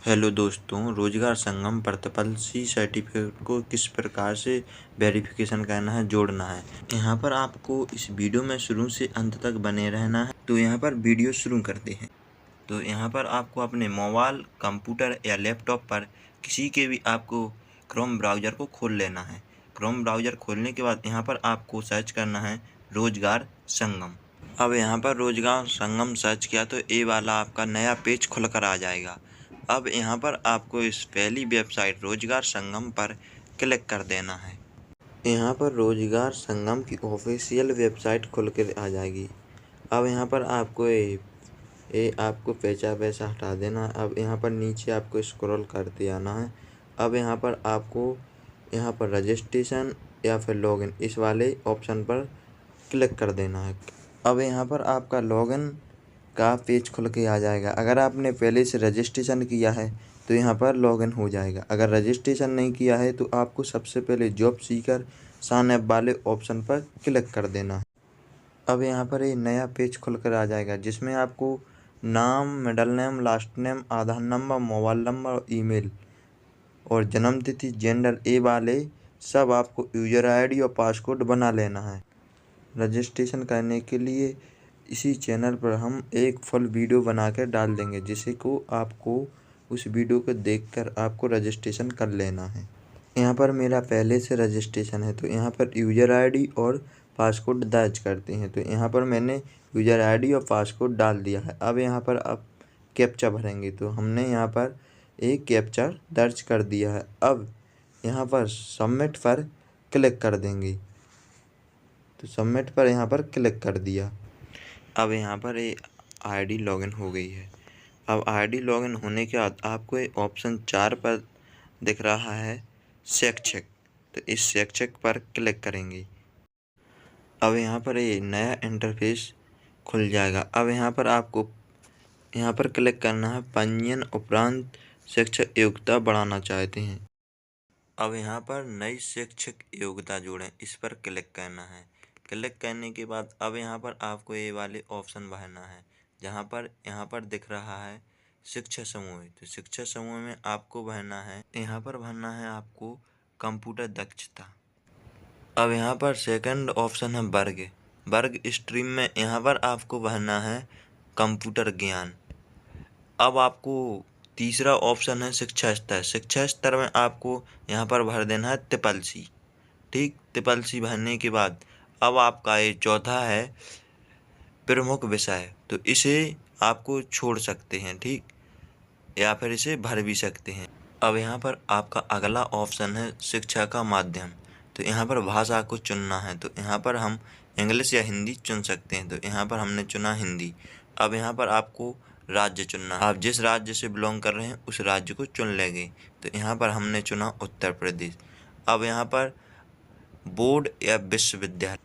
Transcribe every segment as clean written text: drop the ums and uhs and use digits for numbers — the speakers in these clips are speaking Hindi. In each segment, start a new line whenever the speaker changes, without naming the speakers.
हेलो दोस्तों, रोजगार संगम प्रतिफल सी सर्टिफिकेट को किस प्रकार से वेरिफिकेशन करना है, जोड़ना है। यहाँ पर आपको इस वीडियो में शुरू से अंत तक बने रहना है। तो यहाँ पर वीडियो शुरू करते हैं। तो यहाँ पर आपको अपने मोबाइल, कंप्यूटर या लैपटॉप पर किसी के भी आपको क्रोम ब्राउज़र को खोल लेना है। क्रोम ब्राउज़र खोलने के बाद यहाँ पर आपको सर्च करना है रोजगार संगम। अब यहाँ पर रोजगार संगम सर्च किया तो ये वाला आपका नया पेज खुल कर आ जाएगा। अब यहाँ पर आपको इस पहली वेबसाइट रोजगार संगम पर क्लिक कर देना है। यहाँ पर रोजगार संगम की ऑफिशियल वेबसाइट खुल कर आ जाएगी। अब यहाँ पर आपको ये आपको पैसा हटा देना। अब यहाँ पर नीचे आपको स्क्रॉल करते आना है। अब यहाँ पर आपको यहाँ पर रजिस्ट्रेशन या फिर लॉगिन इस वाले ऑप्शन पर क्लिक कर देना है। अब यहाँ पर आपका लॉगिन का पेज खुल के आ जाएगा। अगर आपने पहले से रजिस्ट्रेशन किया है तो यहाँ पर लॉगिन हो जाएगा। अगर रजिस्ट्रेशन नहीं किया है तो आपको सबसे पहले जॉब सीकर साइन अप वाले ऑप्शन पर क्लिक कर देना है। अब यहाँ पर ये नया पेज खुल कर आ जाएगा जिसमें आपको नाम, मिडल नेम, लास्ट नेम, आधार नंबर, मोबाइल नंबर, ईमेल और जन्म तिथि, जेंडर ये वाले सब आपको यूजर आईडी और पासवर्ड बना लेना है। रजिस्ट्रेशन करने के लिए इसी चैनल पर हम एक फुल वीडियो बना कर डाल देंगे, जिसे को आपको उस वीडियो को देखकर आपको रजिस्ट्रेशन कर लेना है। यहाँ पर मेरा पहले से रजिस्ट्रेशन है तो यहाँ पर यूज़र आईडी और पासवर्ड दर्ज करते हैं। तो यहाँ पर मैंने यूज़र आईडी और पासवर्ड डाल दिया है। अब यहाँ पर आप कैप्चा भरेंगे तो हमने यहाँ पर एक कैप्चा दर्ज कर दिया है। अब यहाँ पर सबमिट पर क्लिक कर देंगे। तो सबमिट पर यहाँ पर क्लिक कर दिया। अब यहाँ पर ये आईडी लॉगिन हो गई है। अब आईडी लॉगिन होने के बाद आपको ये ऑप्शन 4 पर दिख रहा है शैक्षिक। तो इस शैक्षिक पर क्लिक करेंगे। अब यहाँ पर ये नया इंटरफेस खुल जाएगा। अब यहाँ पर आपको यहाँ पर क्लिक करना है पंजीयन उपरांत शैक्षिक योग्यता बढ़ाना चाहते हैं। अब यहाँ पर नई शैक्षिक योग्यता जोड़ें, इस पर क्लिक करना है। क्लिक करने के बाद अब यहाँ पर आपको ये वाले ऑप्शन भरना है, जहाँ पर यहाँ पर दिख रहा है शिक्षा समूह। तो शिक्षा समूह में आपको भरना है, यहाँ पर भरना है आपको कंप्यूटर दक्षता। अब यहाँ पर सेकंड ऑप्शन है वर्ग स्ट्रीम में यहाँ पर आपको भरना है कंप्यूटर ज्ञान। अब आपको तीसरा ऑप्शन है शिक्षा स्तर में आपको यहाँ पर भर देना है ट्रिपल सी। ठीक, ट्रिपल सी भरने के बाद अब आपका ये चौथा है प्रमुख विषय। तो इसे आपको छोड़ सकते हैं, ठीक, या फिर इसे भर भी सकते हैं। अब यहाँ पर आपका अगला ऑप्शन है शिक्षा का माध्यम। तो यहाँ पर भाषा को चुनना है। तो यहाँ पर हम इंग्लिश या हिंदी चुन सकते हैं। तो यहाँ पर हमने चुना हिंदी। अब यहाँ पर आपको राज्य चुनना है। आप जिस राज्य से बिलोंग कर रहे हैं उस राज्य को चुन लेंगे। तो यहाँ पर हमने चुना उत्तर प्रदेश। अब यहाँ पर बोर्ड या विश्वविद्यालय,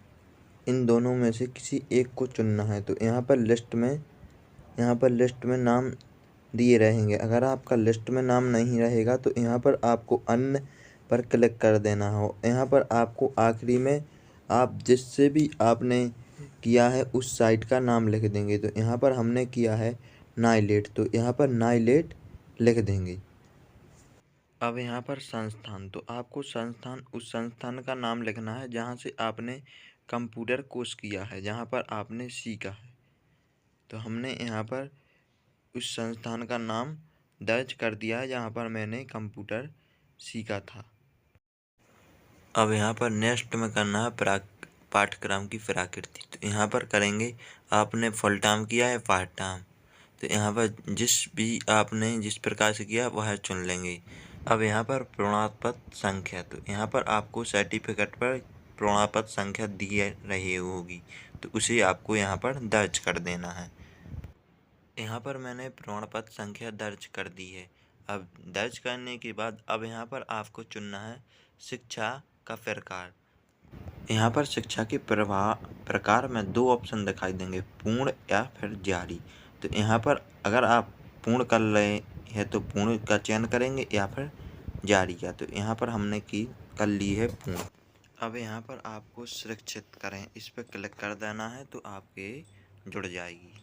इन दोनों में से किसी एक को चुनना है। तो यहाँ पर लिस्ट में नाम दिए रहेंगे। अगर आपका लिस्ट में नाम नहीं रहेगा तो यहाँ पर आपको अन्य पर क्लिक कर देना हो। यहाँ पर आपको आखिरी में आप जिससे भी आपने किया है उस साइट का नाम लिख देंगे। तो यहाँ पर हमने किया है नाइलेट, तो यहाँ पर नाइलेट लिख देंगे। अब यहाँ पर संस्थान, तो आपको उस संस्थान का नाम लिखना है जहाँ से आपने कंप्यूटर कोर्स किया है, जहाँ पर आपने सीखा है। तो हमने यहाँ पर उस संस्थान का नाम दर्ज कर दिया है जहाँ पर मैंने कंप्यूटर सीखा था। अब यहाँ पर नेक्स्ट में करना है पाठ्यक्रम की प्रकृति। तो यहाँ पर करेंगे आपने फुल टाइम किया है पार्ट टाइम। तो यहाँ पर आपने जिस प्रकार से किया वह चुन लेंगे। अब यहाँ पर प्रमाणपत्र संख्या, तो यहाँ पर आपको सर्टिफिकेट पर प्रमाणपत्र संख्या दी रही होगी, तो उसे आपको यहाँ पर दर्ज कर देना है। यहाँ पर मैंने प्रमाण पत्र संख्या दर्ज कर दी है। अब दर्ज करने के बाद अब यहाँ पर आपको चुनना है शिक्षा का प्रकार। यहाँ पर शिक्षा के प्रकार में दो ऑप्शन दिखाई देंगे, पूर्ण या फिर जारी। तो यहाँ पर अगर आप पूर्ण कर रहे हैं तो पूर्ण का चयन करेंगे या फिर जारी का। तो यहाँ पर हमने कर ली है पूर्ण। अब यहाँ पर आपको सुरक्षित करें, इस पर क्लिक कर देना है तो आपके जुड़ जाएगी।